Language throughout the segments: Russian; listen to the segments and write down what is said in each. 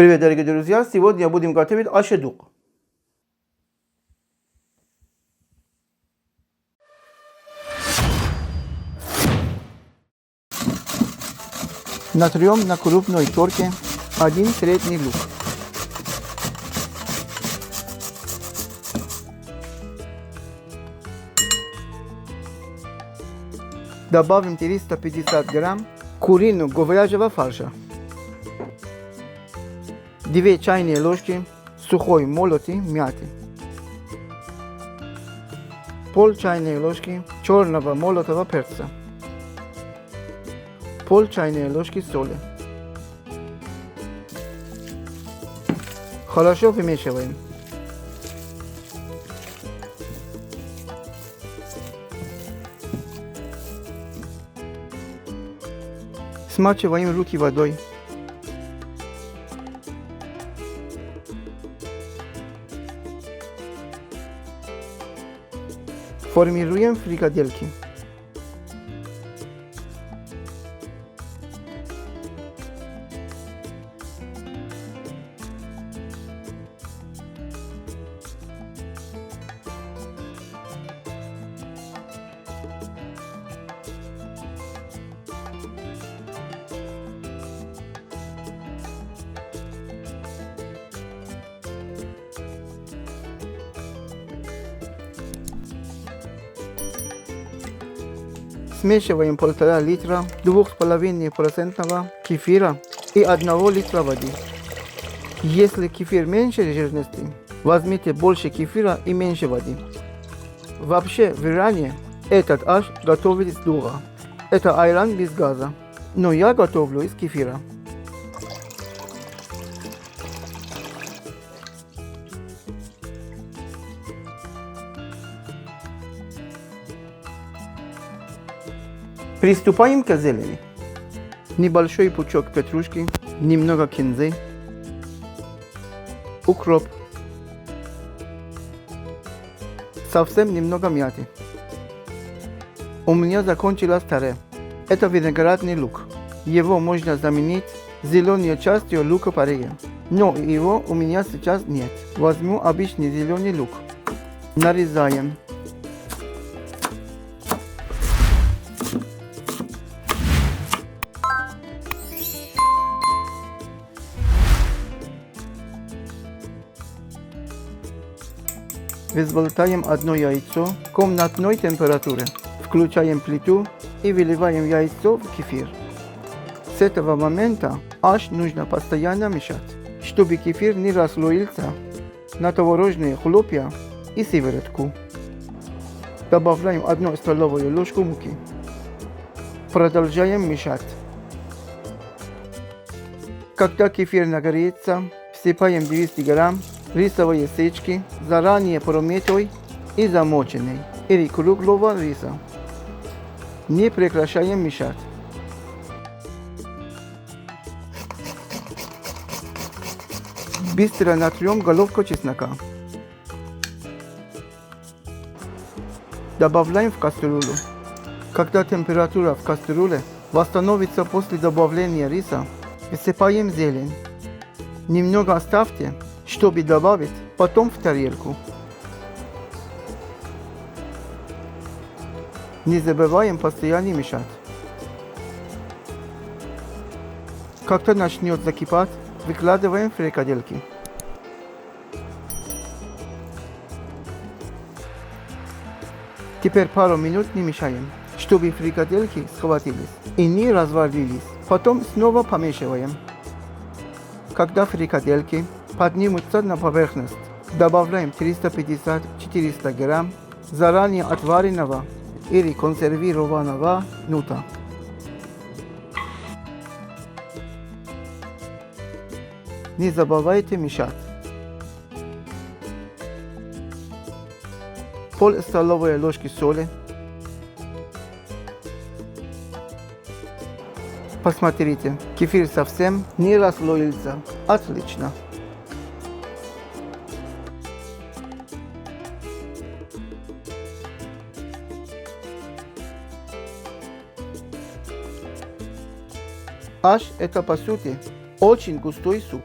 Привет, дорогие друзья! Сегодня будем готовить ашедук. Натрем на крупной терке один средний лук. Добавим 350 грамм куриного говяжьего фарша. 2 чайные ложки сухой молотой мяты. Пол чайной ложки черного молотого перца. Пол чайной ложки соли. Хорошо вымешиваем. Смачиваем руки водой. Формируем фрикадельки. Смешиваем 1,5 литра 2,5% кефира и 1 литра воды. Если кефир меньше жирности, возьмите больше кефира и меньше воды. Вообще в Иране этот аш готовят с дуга. Это айран без газа, но я готовлю из кефира. Приступаем к зелени. Небольшой пучок петрушки, немного кинзы, укроп, совсем немного мяты. У меня закончилось таре. Это виноградный лук. Его можно заменить зеленой частью лука-порея. Но его у меня сейчас нет. Возьму обычный зеленый лук. Нарезаем. Взболтаем одно яйцо комнатной температуры. Включаем плиту и выливаем яйцо в кефир. С этого момента аш нужно постоянно мешать, чтобы кефир не расслоился на творожные хлопья и сыворотку. Добавляем 1 столовую ложку муки. Продолжаем мешать. Когда кефир нагреется, всыпаем 200 грамм рисовые сечки, заранее промытой и замоченной, или круглого риса. Не прекращаем мешать. Быстро натрем головку чеснока. Добавляем в кастрюлю. Когда температура в кастрюле восстановится после добавления риса, высыпаем зелень. Немного оставьте, чтобы добавить потом в тарелку. Не забываем постоянно мешать. Когда начнет закипать, выкладываем фрикадельки. Теперь пару минут не мешаем, чтобы фрикадельки схватились и не развалились. Потом снова помешиваем. Когда фрикадельки поднимутся на поверхность, добавляем 350-400 грамм заранее отваренного или консервированного нута. Не забывайте мешать. Пол столовой ложки соли. Посмотрите, кефир совсем не расслоился. Отлично. Аш это по сути очень густой суп.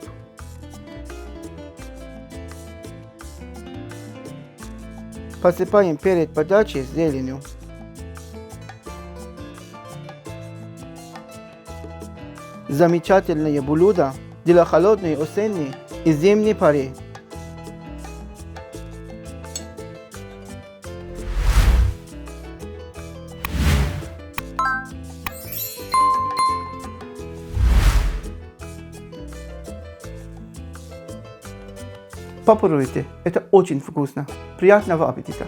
Посыпаем перед подачей зеленью. Замечательное блюдо для холодной осенней и зимней поры. Попробуйте, это очень вкусно. Приятного аппетита!